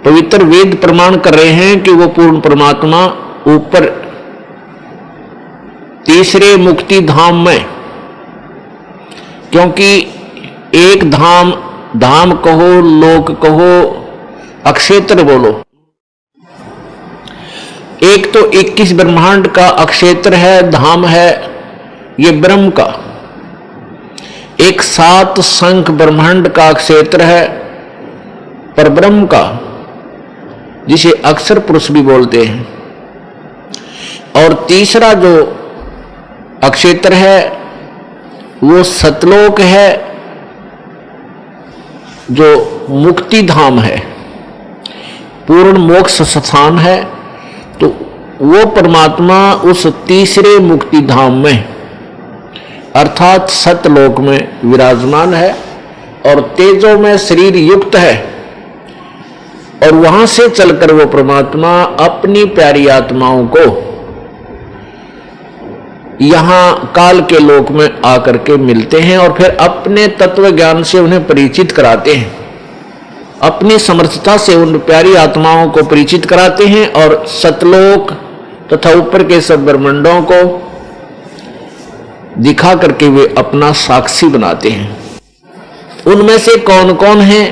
पवित्र वेद प्रमाण कर रहे हैं कि वो पूर्ण परमात्मा ऊपर तीसरे मुक्ति धाम में, क्योंकि एक धाम, धाम कहो, लोक कहो, अक्षेत्र बोलो, एक तो 21 ब्रह्मांड का अक्षेत्र है, धाम है ये ब्रह्म का। एक 7 संख ब्रह्मांड का क्षेत्र है परब्रह्म का, जिसे अक्षर पुरुष भी बोलते हैं। और तीसरा जो अक्षेत्र है वो सतलोक है, जो मुक्ति धाम है, पूर्ण मोक्ष स्थान है। तो वो परमात्मा उस तीसरे मुक्ति धाम में अर्थात सतलोक में विराजमान है और तेजों में शरीर युक्त है। और वहां से चलकर वो परमात्मा अपनी प्यारी आत्माओं को यहां काल के लोक में आकर के मिलते हैं और फिर अपने तत्व ज्ञान से उन्हें परिचित कराते हैं, अपनी समर्थता से उन प्यारी आत्माओं को परिचित कराते हैं और सतलोक तथा ऊपर के सब ब्रह्मांडों को दिखा करके वे अपना साक्षी बनाते हैं। उनमें से कौन कौन है?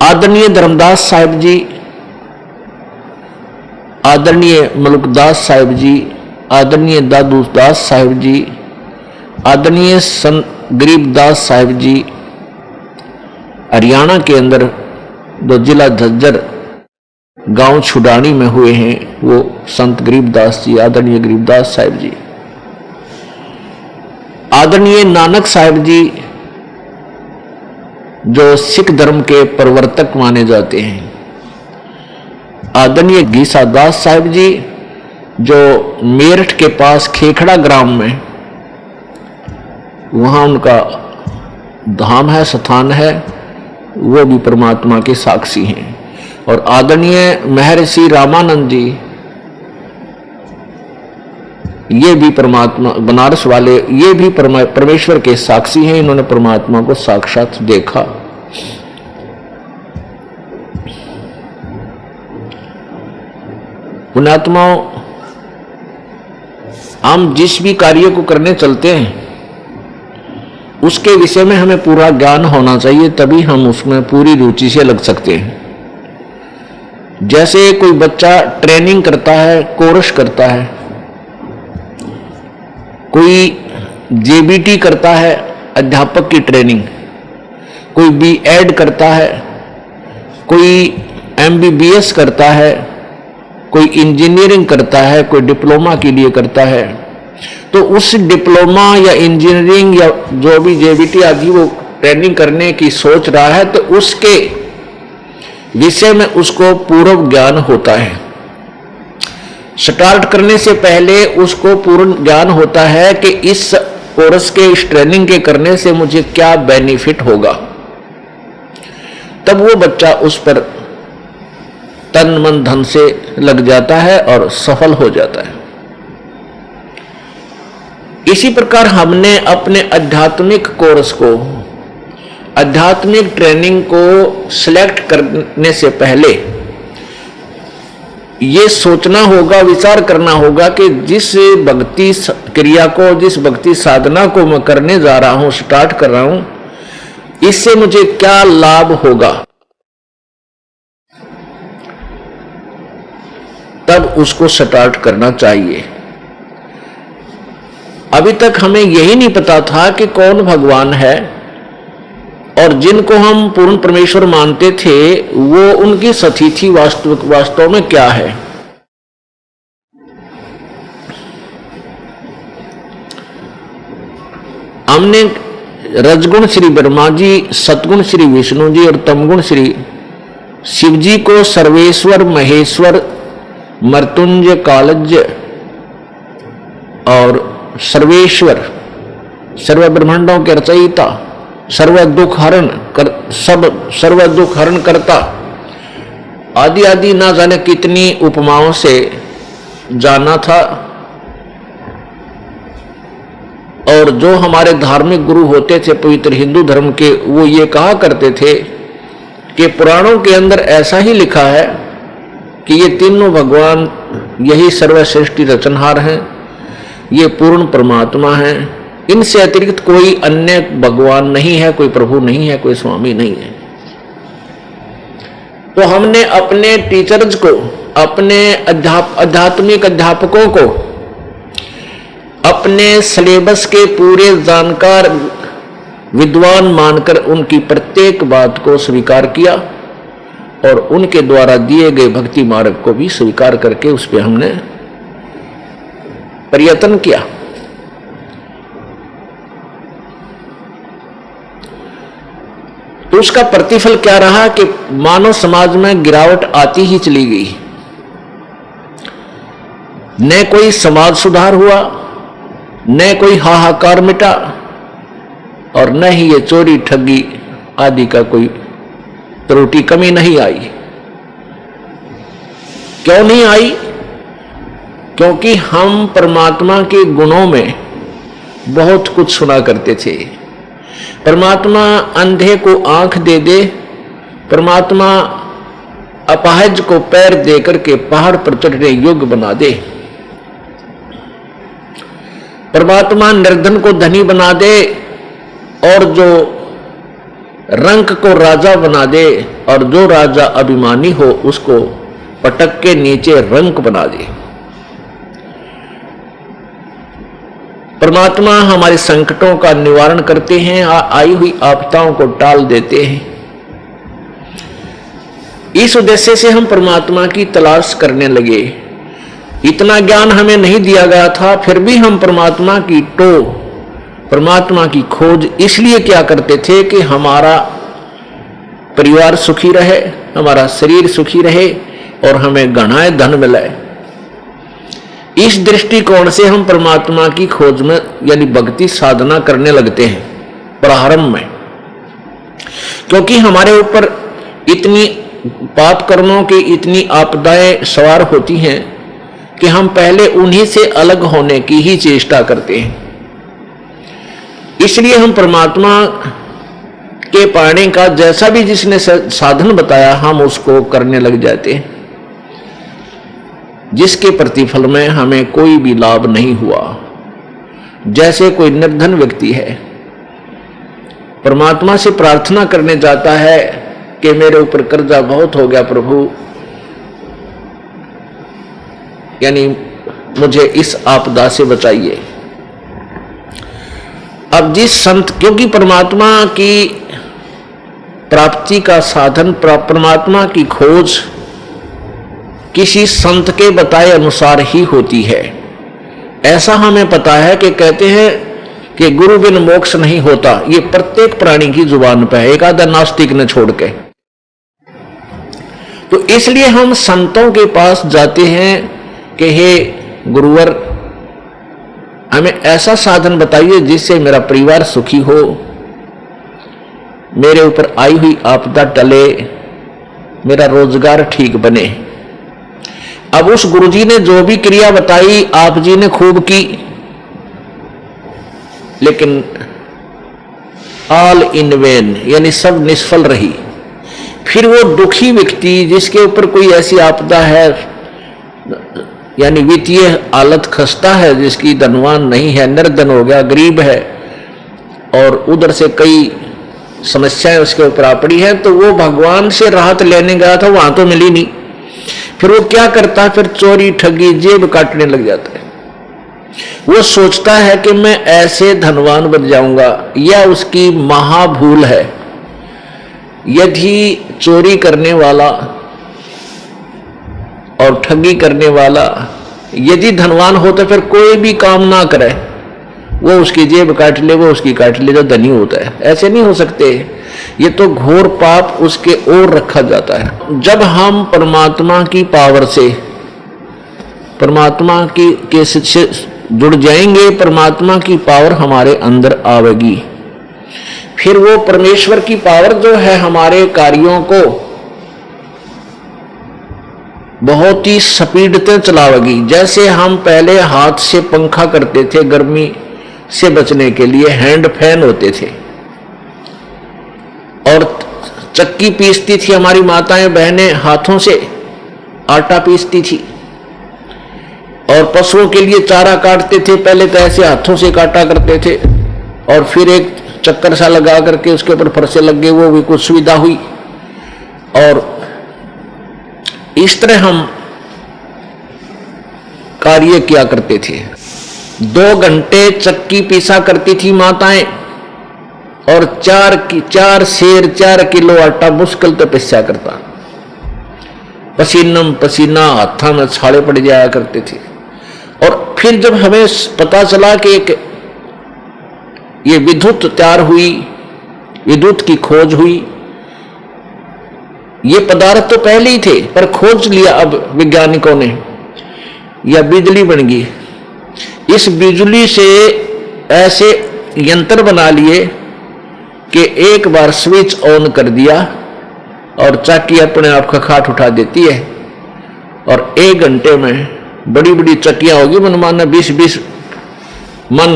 आदरणीय धर्मदास साहिब जी, आदरणीय मलुकदास साहिब जी, आदरणीय दादूदास साहिब जी, आदरणीय संत गरीबदास साहिब जी, हरियाणा के अंदर जो जिला झज्जर गांव छुडानी में हुए हैं वो संत गरीबदास जी, आदरणीय गरीबदास साहिब जी, आदरणीय नानक साहिब जी जो सिख धर्म के प्रवर्तक माने जाते हैं, आदरणीय गीसा दास साहिब जी जो मेरठ के पास खेखड़ा ग्राम में वहां उनका धाम है, स्थान है, वो भी परमात्मा के साक्षी हैं। और आदरणीय महर्षि रामानंद जी, ये भी परमात्मा, बनारस वाले, ये भी परमेश्वर के साक्षी हैं। इन्होंने परमात्मा को साक्षात देखा। पुण्यात्माओं, हम जिस भी कार्य को करने चलते हैं उसके विषय में हमें पूरा ज्ञान होना चाहिए, तभी हम उसमें पूरी रुचि से लग सकते हैं। जैसे कोई बच्चा ट्रेनिंग करता है, कोर्स करता है, कोई जेबीटी करता है, अध्यापक की ट्रेनिंग, कोई बीएड करता है, कोई एमबीबीएस करता है, कोई इंजीनियरिंग करता है, कोई डिप्लोमा के लिए करता है। तो उस डिप्लोमा या इंजीनियरिंग या जो भी जेबीटी आदि वो ट्रेनिंग करने की सोच रहा है, तो उसके विषय में उसको पूर्व ज्ञान होता है। स्टार्ट करने से पहले उसको पूर्ण ज्ञान होता है कि इस कोर्स के, इस ट्रेनिंग के करने से मुझे क्या बेनिफिट होगा। तब वो बच्चा उस पर तन मन धन से लग जाता है और सफल हो जाता है। इसी प्रकार हमने अपने आध्यात्मिक कोर्स को, आध्यात्मिक ट्रेनिंग को सिलेक्ट करने से पहले ये सोचना होगा, विचार करना होगा कि जिस भक्ति क्रिया को, जिस भक्ति साधना को मैं करने जा रहा हूं, स्टार्ट कर रहा हूं, इससे मुझे क्या लाभ होगा। तब उसको स्टार्ट करना चाहिए। अभी तक हमें यही नहीं पता था कि कौन भगवान है, और जिनको हम पूर्ण परमेश्वर मानते थे वो उनकी स्थिति वास्तव में क्या है। हमने रजगुण श्री ब्रह्मा जी, सतगुण श्री विष्णु जी और तमगुण श्री शिव जी को सर्वेश्वर, महेश्वर, मर्त्युंजय, कालज्ञ और सर्वेश्वर, सर्व ब्रह्मांडों के रचयिता, सर्व दुख हरण कर, सर्व दुख हरण करता आदि आदि ना जाने कितनी उपमाओं से जाना था। और जो हमारे धार्मिक गुरु होते थे पवित्र हिंदू धर्म के, वो ये कहा करते थे कि पुराणों के अंदर ऐसा ही लिखा है कि ये तीनों भगवान यही सर्वश्रेष्ठ रचनहार हैं, ये पूर्ण परमात्मा हैं, इनसे अतिरिक्त कोई अन्य भगवान नहीं है, कोई प्रभु नहीं है, कोई स्वामी नहीं है। तो हमने अपने टीचर्स को, अपने आध्यात्मिक अध्यापकों को अपने सिलेबस के पूरे जानकार विद्वान मानकर उनकी प्रत्येक बात को स्वीकार किया और उनके द्वारा दिए गए भक्ति मार्ग को भी स्वीकार करके उस पर हमने प्रयत्न किया। तो उसका प्रतिफल क्या रहा कि मानव समाज में गिरावट आती ही चली गई। न कोई समाज सुधार हुआ, न कोई हाहाकार मिटा, और न ही ये चोरी ठगी आदि का कोई त्रुटि कमी नहीं आई। क्यों नहीं आई? क्योंकि हम परमात्मा के गुणों में बहुत कुछ सुना करते थे। परमात्मा अंधे को आंख दे दे, परमात्मा अपाहिज को पैर दे करके पहाड़ पर चढ़ने योग्य बना दे, परमात्मा निर्धन को धनी बना दे और जो रंक को राजा बना दे, और जो राजा अभिमानी हो उसको पटक के नीचे रंक बना दे। परमात्मा हमारे संकटों का निवारण करते हैं, आई हुई आपदाओं को टाल देते हैं। इस उद्देश्य से हम परमात्मा की तलाश करने लगे। इतना ज्ञान हमें नहीं दिया गया था, फिर भी हम परमात्मा की परमात्मा की खोज इसलिए क्या करते थे कि हमारा परिवार सुखी रहे, हमारा शरीर सुखी रहे और हमें गहनाए धन मिले। इस दृष्टिकोण से हम परमात्मा की खोज में यानी भक्ति साधना करने लगते हैं प्रारंभ में, क्योंकि हमारे ऊपर इतनी पाप कर्मों की इतनी आपदाएं सवार होती हैं कि हम पहले उन्हीं से अलग होने की ही चेष्टा करते हैं। इसलिए हम परमात्मा के पाने का जैसा भी जिसने साधन बताया हम उसको करने लग जाते हैं, जिसके प्रतिफल में हमें कोई भी लाभ नहीं हुआ। जैसे कोई निर्धन व्यक्ति है, परमात्मा से प्रार्थना करने जाता है कि मेरे ऊपर कर्जा बहुत हो गया प्रभु, यानी मुझे इस आपदा से बचाइए। अब जिस संत, क्योंकि परमात्मा की प्राप्ति का साधन, परमात्मा की खोज किसी संत के बताए अनुसार ही होती है। ऐसा हमें पता है कि कहते हैं कि गुरु बिन मोक्ष नहीं होता, ये प्रत्येक प्राणी की जुबान पे है, एक आधा नास्तिक ने छोड़ के। तो इसलिए हम संतों के पास जाते हैं कि हे गुरुवर, हमें ऐसा साधन बताइए जिससे मेरा परिवार सुखी हो, मेरे ऊपर आई हुई आपदा टले, मेरा रोजगार ठीक बने। अब उस गुरुजी ने जो भी क्रिया बताई आप जी ने खूब की, लेकिन ऑल इन वेन, यानी सब निष्फल रही। फिर वो दुखी व्यक्ति जिसके ऊपर कोई ऐसी आपदा है, यानी वित्तीय हालत खस्ता है, जिसकी धनवान नहीं है, निर्धन हो गया, गरीब है, और उधर से कई समस्याएं उसके ऊपर आ पड़ी है, तो वो भगवान से राहत लेने गया था, वहां तो मिली नहीं। फिर वो क्या करता है? फिर चोरी ठगी जेब काटने लग जाता है। वो सोचता है कि मैं ऐसे धनवान बन जाऊंगा, यह उसकी महाभूल है। यदि चोरी करने वाला और ठगी करने वाला यदि धनवान हो तो फिर कोई भी काम ना करे, वो उसकी जेब काट ले, वो उसकी काट ले जो धनी होता है। ऐसे नहीं हो सकते, ये तो घोर पाप उसके ओर रखा जाता है। जब हम परमात्मा की पावर से, परमात्मा के से जुड़ जाएंगे, परमात्मा की पावर हमारे अंदर आवेगी, फिर वो परमेश्वर की पावर जो है हमारे कार्यों को बहुत ही स्पीड से चलावेगी। जैसे हम पहले हाथ से पंखा करते थे, गर्मी से बचने के लिए हैंड फैन होते थे, और चक्की पीसती थी हमारी माताएं बहनें, हाथों से आटा पीसती थी। और पशुओं के लिए चारा काटते थे, पहले तो ऐसे हाथों से काटा करते थे, और फिर एक चक्कर सा लगा करके उसके ऊपर फरसे लग गए, वो भी कुछ सुविधा हुई। और इस तरह हम कार्य किया करते थे। 2 घंटे चक्की पीसा करती थी माताएं, और 4 सेर 4 किलो आटा मुश्किल तो पिसा करता। पसीनम पसीना, हाथा में छाले पड़ जाया करते थे। और फिर जब हमें पता चला कि ये विद्युत तैयार हुई, विद्युत की खोज हुई, ये पदार्थ तो पहले ही थे पर खोज लिया अब वैज्ञानिकों ने, या बिजली बन गई। इस बिजली से ऐसे यंत्र बना लिए कि एक बार स्विच ऑन कर दिया और चक्की अपने आप खखाट उठा देती है, और 1 घंटे में बड़ी बड़ी चक्कियां होगी, मनमाना 20-20 मन,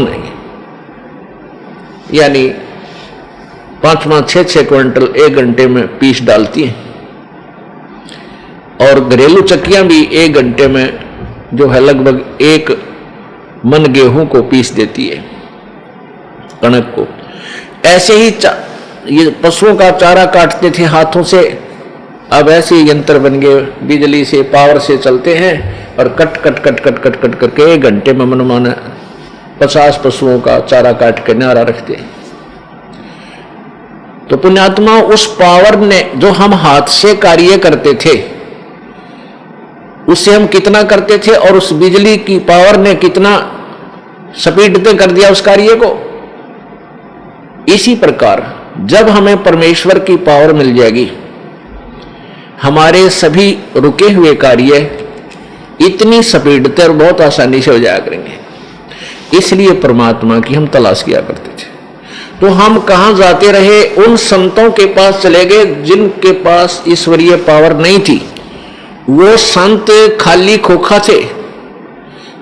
यानी 5-5, 6-6 क्विंटल 1 घंटे में पीस डालती हैं। और घरेलू चक्कियां भी 1 घंटे में जो है लगभग 1 मन गेहूं को पीस देती है, कणक को। ऐसे ही ये पशुओं का चारा काटते थे हाथों से, अब ऐसे यंत्र बन गए, बिजली से, पावर से चलते हैं, और cut cut cut cut cut cut करके 1 घंटे में मनमाना 50 पशुओं का चारा काट के न्यारा रखते हैं। तो पुण्यात्मा, उस पावर ने जो हम हाथ से कार्य करते थे उससे हम कितना करते थे, और उस बिजली की पावर ने कितना स्पीड पे कर दिया उस कार्य को। इसी प्रकार जब हमें परमेश्वर की पावर मिल जाएगी, हमारे सभी रुके हुए कार्य इतनी स्पीड पे और बहुत आसानी से हो जाया करेंगे। इसलिए परमात्मा की हम तलाश किया करते थे। तो हम कहां जाते रहे? उन संतों के पास चले गए जिनके पास ईश्वरीय पावर नहीं थी। वो संत खाली खोखा थे,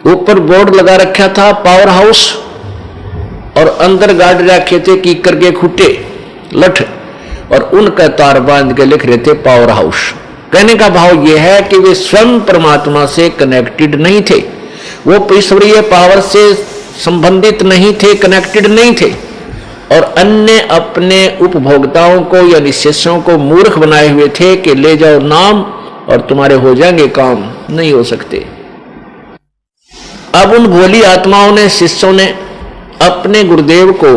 ऊपर बोर्ड लगा रखा था पावर हाउस, और अंदर गाड़ रखे थे कीकर के खुट्टे लठ, और उनका तार बांध के लिख रहे थे पावर हाउस। कहने का भाव यह है कि वे स्वयं परमात्मा से कनेक्टेड नहीं थे, वो ईश्वरीय पावर से संबंधित नहीं थे, कनेक्टेड नहीं थे, और अन्य अपने उपभोक्ताओं को या शिष्यों को मूर्ख बनाए हुए थे कि ले जाओ नाम और तुम्हारे हो जाएंगे काम। नहीं हो सकते। अब उन भोली आत्माओं ने, शिष्यों ने अपने गुरुदेव को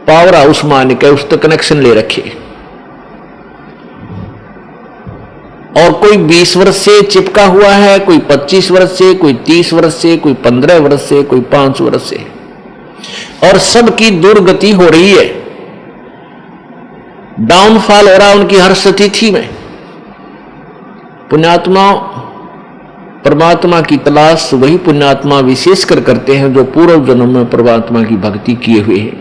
पावर हाउस मान के उस तक कनेक्शन ले रखे, और कोई 20 वर्ष से चिपका हुआ है, कोई 25 वर्ष से, कोई 30 वर्ष से, कोई 15 वर्ष से, कोई 5 वर्ष से, और सबकी दुर्गति हो रही है, डाउनफॉल हो रहा है उनकी हर स्थिति में। पुण्यात्मा, परमात्मा की तलाश वही पुण्यात्मा विशेषकर करते हैं जो पूर्व जन्म में परमात्मा की भक्ति किए हुए हैं।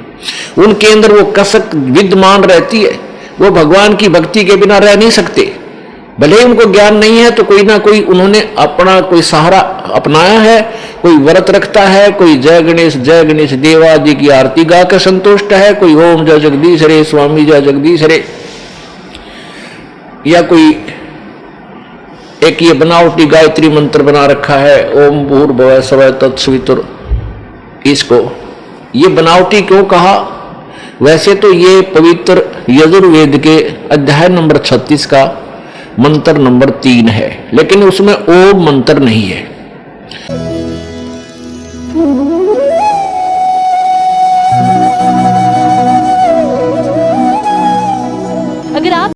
उनके अंदर वो कसक विद्यमान रहती है, वो भगवान की भक्ति के बिना रह नहीं सकते। भले ही उनको ज्ञान नहीं है तो कोई ना कोई उन्होंने अपना कोई सहारा अपनाया है, कोई व्रत रखता है, कोई जय गणेश देवा जी की आरती गा के संतुष्ट है, कोई ओम जय जगदीश रे स्वामी जय जगदीश रे, या कोई एक ये बनावटी गायत्री मंत्र बना रखा है ओम भूर्भुवः स्वः तत्सवितुर। इसको ये बनावटी क्यों कहा? वैसे तो ये पवित्र यजुर्वेद के अध्याय नंबर 36 का मंत्र नंबर 3 है, लेकिन उसमें ओम मंत्र नहीं है।